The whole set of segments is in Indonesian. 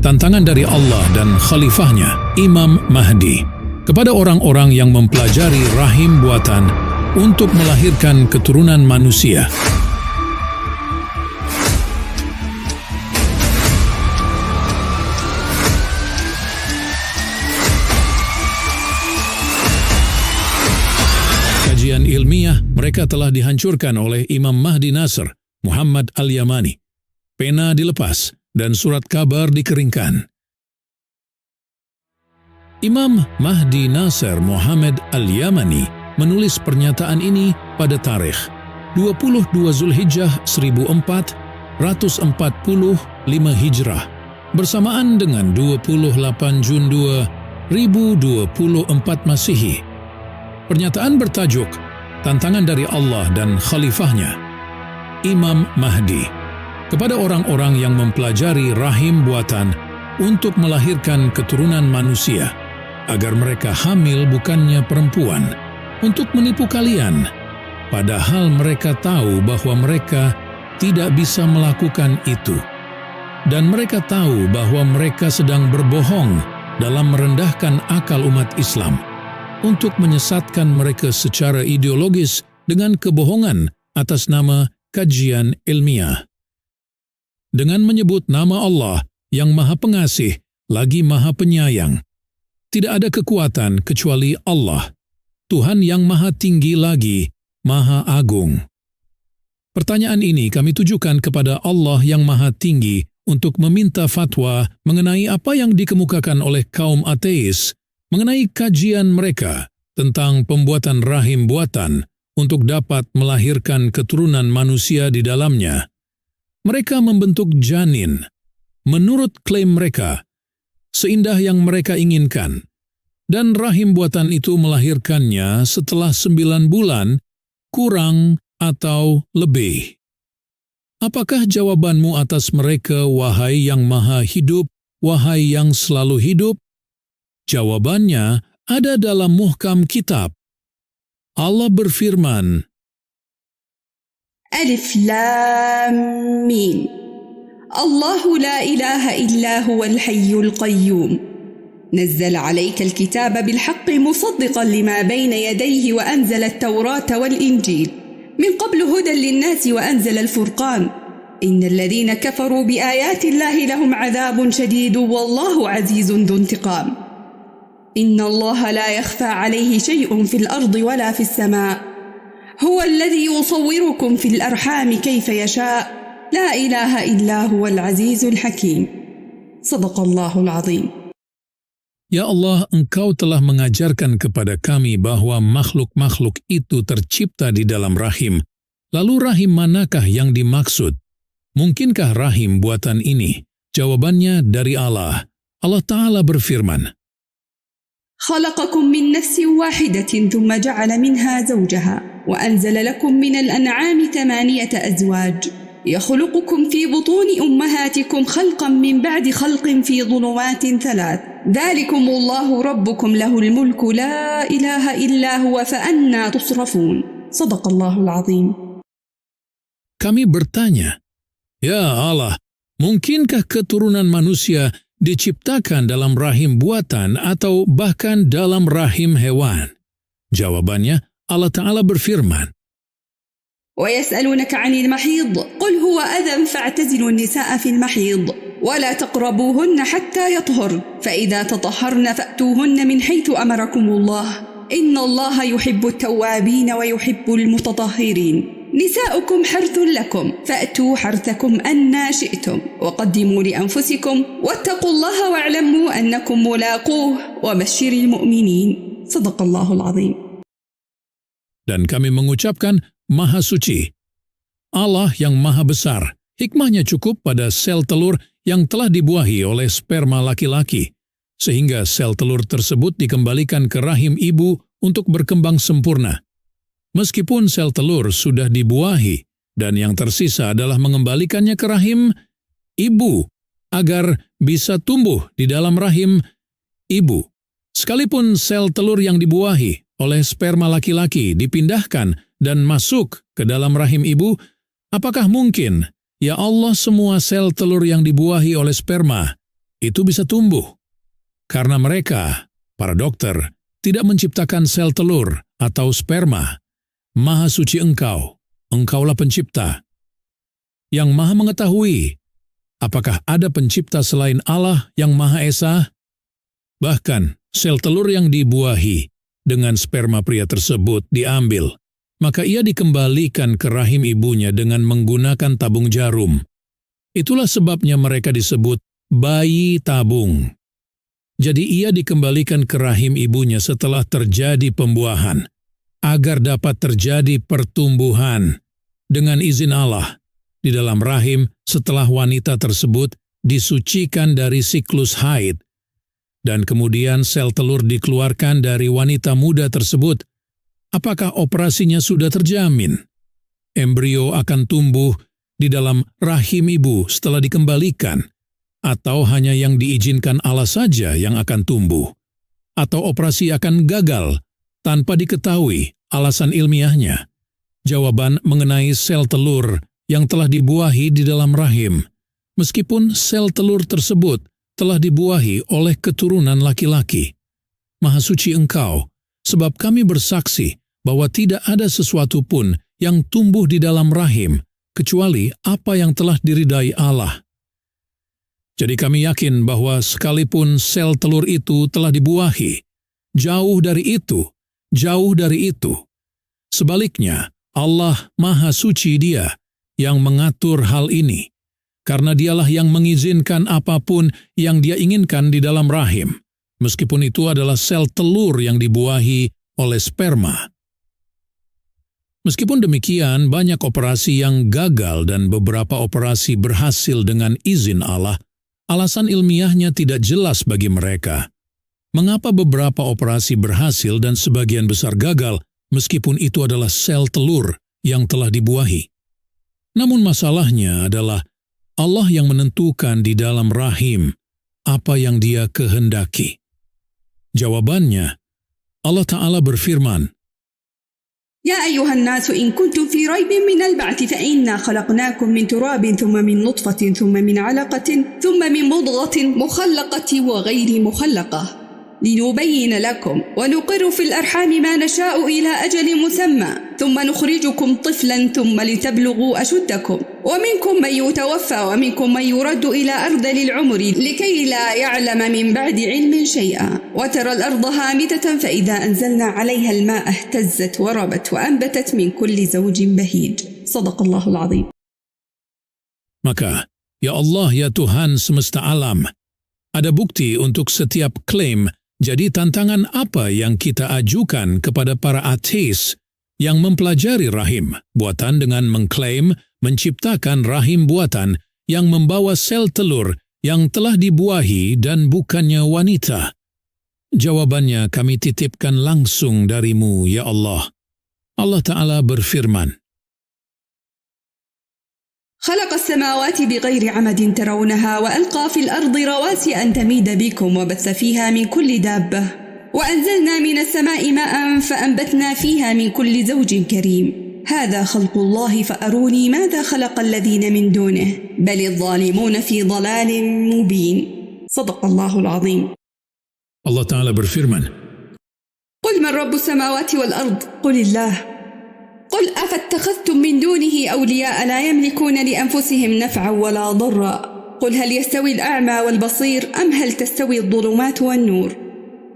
tantangan dari Allah dan khalifahnya, Imam Mahdi, kepada orang-orang yang mempelajari rahim buatan untuk melahirkan keturunan manusia. Kajian ilmiah mereka telah dihancurkan oleh Imam Mahdi Nasr, Muhammad Al-Yamani. Pena dilepas dan surat kabar dikeringkan. Imam Mahdi Nasr Muhammad Al-Yamani menulis pernyataan ini pada tarikh 22 Zulhijjah 1445 Hijrah bersamaan dengan 28 Jun 2024 Masehi. Pernyataan bertajuk Tantangan dari Allah dan Khalifahnya, Imam Mahdi, kepada orang-orang yang mempelajari rahim buatan untuk melahirkan keturunan manusia, agar mereka hamil bukannya perempuan, untuk menipu kalian, padahal mereka tahu bahwa mereka tidak bisa melakukan itu. Dan mereka tahu bahwa mereka sedang berbohong dalam merendahkan akal umat Islam, untuk menyesatkan mereka secara ideologis dengan kebohongan atas nama kajian ilmiah. Dengan menyebut nama Allah yang Maha Pengasih lagi Maha Penyayang. Tidak ada kekuatan kecuali Allah, Tuhan yang Maha Tinggi lagi Maha Agung. Pertanyaan ini kami tujukan kepada Allah yang Maha Tinggi untuk meminta fatwa mengenai apa yang dikemukakan oleh kaum ateis mengenai kajian mereka tentang pembuatan rahim buatan untuk dapat melahirkan keturunan manusia di dalamnya. Mereka membentuk janin, menurut klaim mereka, seindah yang mereka inginkan, dan rahim buatan itu melahirkannya setelah 9 bulan, kurang atau lebih. Apakah jawabanmu atas mereka, wahai yang maha hidup, wahai yang selalu hidup? Jawabannya ada dalam muhkam kitab. Allah berfirman, ألف لام ميم الله لا إله إلا هو الحي القيوم نزل عليك الكتاب بالحق مصدقا لما بين يديه وأنزل التوراة والإنجيل من قبل هدى للناس وأنزل الفرقان إن الذين كفروا بآيات الله لهم عذاب شديد والله عزيز ذو انتقام إن الله لا يخفى عليه شيء في الأرض ولا في السماء هو الذي يصوركم في الأرحام كيف يشاء لا إله إلا هو العزيز الحكيم صدق الله العظيم. Ya Allah, Engkau telah mengajarkan kepada kami bahwa makhluk-makhluk itu tercipta di dalam rahim. Lalu rahim manakah yang dimaksud? Mungkinkah rahim buatan ini? Jawabannya dari Allah. Allah Ta'ala berfirman, خلقكم من نفس واحدة ثم جعل منها زوجها وأنزل لكم من الأنعام 8 أزواج يخلقكم في بطون أمهاتكم خلقا من بعد خلق في ظلمات 3 ذلكم الله ربكم له الملك لا إله إلا هو فأنى تصرفون صدق الله العظيم. Kami bertanya, Ya Allah, mungkinkah keturunan manusia diciptakan dalam rahim buatan atau bahkan dalam rahim hewan? Jawabannya, Allah Ta'ala berfirman, ويسألونك عن المحيض قل هو أذى فاعتزلوا النساء في المحيض ولا تقربوهن حتى يطهرن فإذا تطهرن فأتوهن من حيث أمركم الله إن الله يحب التوابين ويحب المتطهرين نساؤكم حرث لكم فأتوا حرثكم أنى شئتم وقدموا لأنفسكم واتقوا الله واعلموا أنكم ملاقوه وبشر المؤمنين صدق الله العظيم. Dan kami mengucapkan Maha Suci. Allah yang Maha Besar, hikmahnya cukup pada sel telur yang telah dibuahi oleh sperma laki-laki, sehingga sel telur tersebut dikembalikan ke rahim ibu untuk berkembang sempurna. Meskipun sel telur sudah dibuahi, dan yang tersisa adalah mengembalikannya ke rahim ibu, agar bisa tumbuh di dalam rahim ibu. Sekalipun sel telur yang dibuahi oleh sperma laki-laki dipindahkan dan masuk ke dalam rahim ibu, apakah mungkin, ya Allah, semua sel telur yang dibuahi oleh sperma itu bisa tumbuh. Karena mereka, para dokter, tidak menciptakan sel telur atau sperma. Maha suci Engkau, Engkaulah pencipta. Yang maha mengetahui, apakah ada pencipta selain Allah yang Maha Esa? Bahkan, sel telur yang dibuahi dengan sperma pria tersebut diambil, maka ia dikembalikan ke rahim ibunya dengan menggunakan tabung jarum. Itulah sebabnya mereka disebut bayi tabung. Jadi ia dikembalikan ke rahim ibunya setelah terjadi pembuahan, agar dapat terjadi pertumbuhan dengan izin Allah di dalam rahim setelah wanita tersebut disucikan dari siklus haid, dan kemudian sel telur dikeluarkan dari wanita muda tersebut. Apakah operasinya sudah terjamin? Embrio akan tumbuh di dalam rahim ibu setelah dikembalikan, atau hanya yang diizinkan Allah saja yang akan tumbuh? Atau operasi akan gagal tanpa diketahui alasan ilmiahnya? Jawaban mengenai sel telur yang telah dibuahi di dalam rahim, meskipun sel telur tersebut telah dibuahi oleh keturunan laki-laki. Maha suci Engkau, sebab kami bersaksi bahwa tidak ada sesuatu pun yang tumbuh di dalam rahim, kecuali apa yang telah diridai Allah. Jadi kami yakin bahwa sekalipun sel telur itu telah dibuahi, jauh dari itu. Sebaliknya, Allah Maha Suci Dia yang mengatur hal ini, karena Dialah yang mengizinkan apapun yang Dia inginkan di dalam rahim, meskipun itu adalah sel telur yang dibuahi oleh sperma. Meskipun demikian, banyak operasi yang gagal dan beberapa operasi berhasil dengan izin Allah. Alasan ilmiahnya tidak jelas bagi mereka. Mengapa beberapa operasi berhasil dan sebagian besar gagal, meskipun itu adalah sel telur yang telah dibuahi? Namun masalahnya adalah Allah yang menentukan di dalam rahim apa yang Dia kehendaki. Jawabannya, Allah Ta'ala berfirman, يا أيها الناس إن كنتم في ريب من البعث فإنا خلقناكم من تراب ثم من نطفة ثم من علقة ثم من مضغة مخلقة وغير مخلقة لنبين لكم ونقر في الأرحام ما نشاء إلى أجل مسمى ثم نخرجكم طفلا ثم لتبلغوا أشدكم ومنكم من يتوفى ومنكم من يرد إلى أرذل العمر لكي لا يعلم من بعد علم شيئا وترى الأرض هامدة فإذا أنزلنا عليها الماء اهتزت وربت وأنبتت من كل زوج بهيج صدق الله العظيم. Maka, ya Allah, ya Tuhan semesta alam, ada bukti untuk setiap klaim. Jadi tantangan apa yang kita ajukan kepada para ateis yang mempelajari rahim buatan dengan mengklaim menciptakan rahim buatan yang membawa sel telur yang telah dibuahi dan bukannya wanita? Jawabannya kami titipkan langsung darimu, ya Allah. Allah Ta'ala berfirman, خلق السماوات بغير عمد ترونها وألقى في الأرض رواسي أن تميد بكم وبث فيها من كل دابة وأنزلنا من السماء ماء فأنبتنا فيها من كل زوج كريم هذا خلق الله فأروني ماذا خلق الذين من دونه بل الظالمون في ضلال مبين صدق الله العظيم. Allah Ta'ala berfirman, قل من رب السماوات والأرض قل الله قل أفاتخذتم من دونه أولياء لا يملكون لأنفسهم نفعا ولا ضرا قل هل يستوي الأعمى والبصير أم هل تستوي الظلمات والنور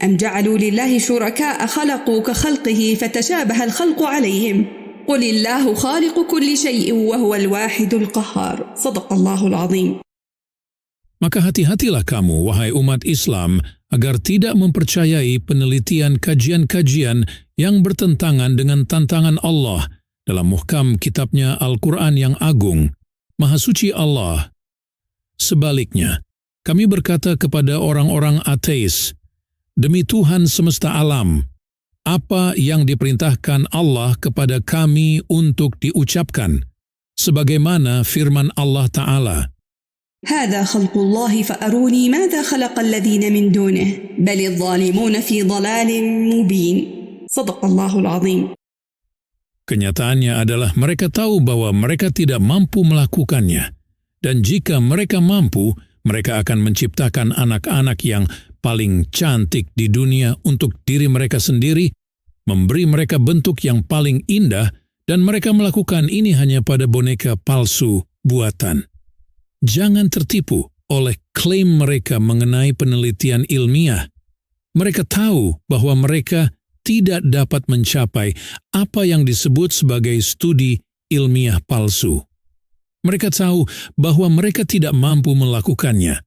أم جعلوا لله شركاء خلقوا كخلقه فتشابه الخلق عليهم قل الله خالق كل شيء وهو الواحد القهار صدق الله العظيم. Maka hati-hatilah kamu, wahai umat Islam, agar tidak mempercayai penelitian kajian-kajian yang bertentangan dengan tantangan Allah dalam muhkam kitabnya Al-Quran yang agung. Maha suci Allah. Sebaliknya, kami berkata kepada orang-orang ateis, demi Tuhan semesta alam, apa yang diperintahkan Allah kepada kami untuk diucapkan, sebagaimana firman Allah Ta'ala, هذا خلق الله فأروني ماذا خلق الذين من دونه بل الظالمون في ضلال مبين صدق الله العظيم. Kenyataannya adalah mereka tahu bahwa mereka tidak mampu melakukannya, dan jika mereka mampu, Mereka akan menciptakan anak-anak yang paling cantik di dunia untuk diri mereka sendiri, memberi mereka bentuk yang paling indah, dan mereka melakukan ini hanya pada boneka palsu buatan. Jangan tertipu oleh klaim mereka mengenai penelitian ilmiah. Mereka tahu bahwa mereka tidak dapat mencapai apa yang disebut sebagai studi ilmiah palsu. Mereka tahu bahwa mereka tidak mampu melakukannya,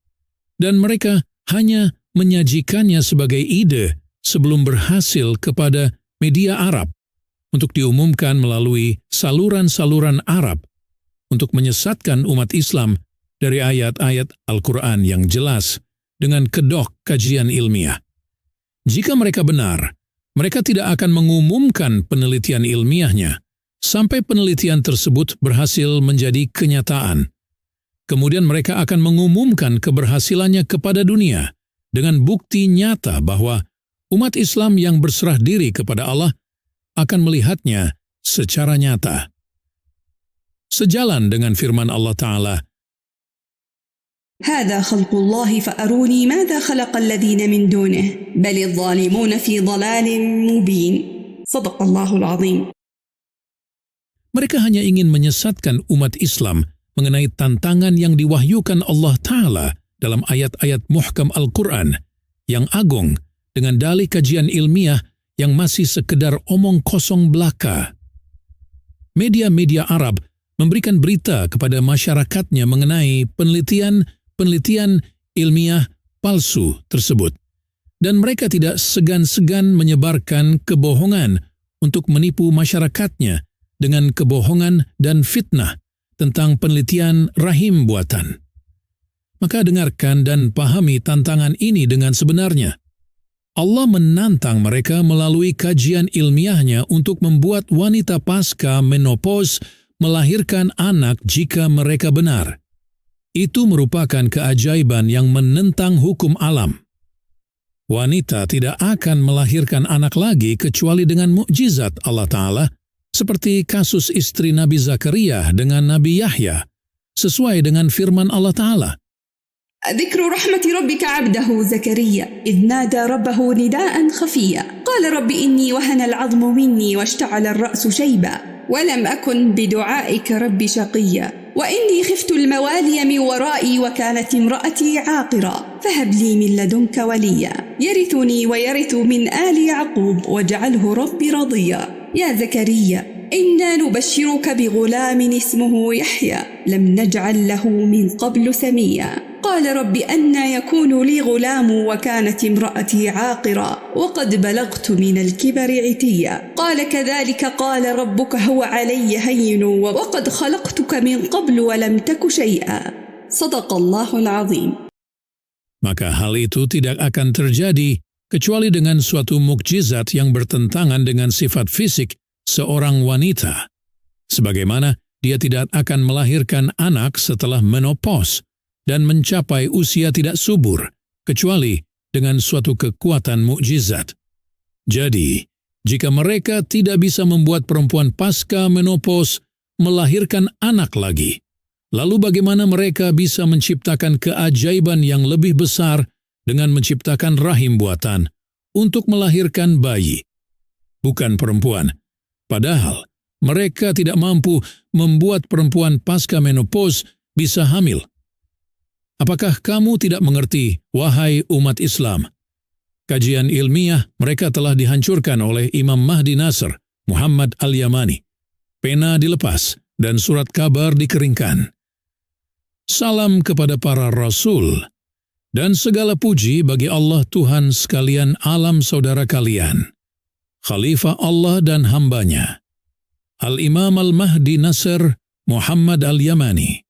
dan mereka hanya menyajikannya sebagai ide sebelum berhasil kepada media Arab untuk diumumkan melalui saluran-saluran Arab untuk menyesatkan umat Islam dari ayat-ayat Al-Quran yang jelas dengan kedok kajian ilmiah. Jika mereka benar, mereka tidak akan mengumumkan penelitian ilmiahnya sampai penelitian tersebut berhasil menjadi kenyataan. Kemudian mereka akan mengumumkan keberhasilannya kepada dunia dengan bukti nyata bahwa umat Islam yang berserah diri kepada Allah akan melihatnya secara nyata. Sejalan dengan firman Allah Ta'ala, هذا خلق الله فأروني ماذا خلق الذين من دونه بل الظالمون في ضلال مبين صدق الله العظيم. Mereka hanya ingin menyesatkan umat Islam mengenai tantangan yang diwahyukan Allah Ta'ala dalam ayat-ayat muhkam Al-Quran yang agung dengan dalih kajian ilmiah yang masih sekedar omong kosong belaka. Media-media Arab memberikan berita kepada masyarakatnya mengenai penelitian ilmiah palsu tersebut. Dan mereka tidak segan-segan menyebarkan kebohongan untuk menipu masyarakatnya dengan kebohongan dan fitnah tentang penelitian rahim buatan. Maka dengarkan dan pahami tantangan ini dengan sebenarnya. Allah menantang mereka melalui kajian ilmiahnya untuk membuat wanita pasca menopause melahirkan anak jika mereka benar. Itu merupakan keajaiban yang menentang hukum alam. Wanita tidak akan melahirkan anak lagi kecuali dengan mukjizat Allah Ta'ala, seperti kasus istri Nabi Zakaria dengan Nabi Yahya, sesuai dengan firman Allah Ta'ala. ذكر رحمة ربك عبده زكريا إذ نادى ربه نداء خفيا قال رب إني وهن العظم مني واشتعل الرأس شيبا ولم أكن بدعائك رب شقيا وإني خفت الموالي من ورائي وكانت امرأتي عاقرا فهب لي من لدنك وليا يرثني ويرث من آل يعقوب واجعله ربي رضيا يا زكريا إنا نبشرك بغلام اسمه يحيى لم نجعل له من قبل سميا قال رب أنى يكون لي غلام وكانت امرأتي عاقرا وقد بلغت من الكبر عتيا قال كذلك قال ربك هو علي هين وقد خلقتك من قبل ولم تك شيئا صدق الله العظيم. Maka hal itu tidak akan terjadi kecuali dengan suatu mukjizat yang bertentangan dengan sifat fisik seorang wanita, sebagaimana dia tidak akan melahirkan anak setelah menopause dan mencapai usia tidak subur, kecuali dengan suatu kekuatan mukjizat. Jadi, jika mereka tidak bisa membuat perempuan pasca menopause melahirkan anak lagi, lalu bagaimana mereka bisa menciptakan keajaiban yang lebih besar dengan menciptakan rahim buatan untuk melahirkan bayi, bukan perempuan? Padahal mereka tidak mampu membuat perempuan pasca menopause bisa hamil. Apakah kamu tidak mengerti, wahai umat Islam? Kajian ilmiah mereka telah dihancurkan oleh Imam Mahdi Nasr, Muhammad Al-Yamani. Pena dilepas dan surat kabar dikeringkan. Salam kepada para rasul, dan segala puji bagi Allah Tuhan sekalian alam saudara kalian, Khalifah Allah dan hambanya, Al-Imam Al-Mahdi Nasr, Muhammad Al-Yamani.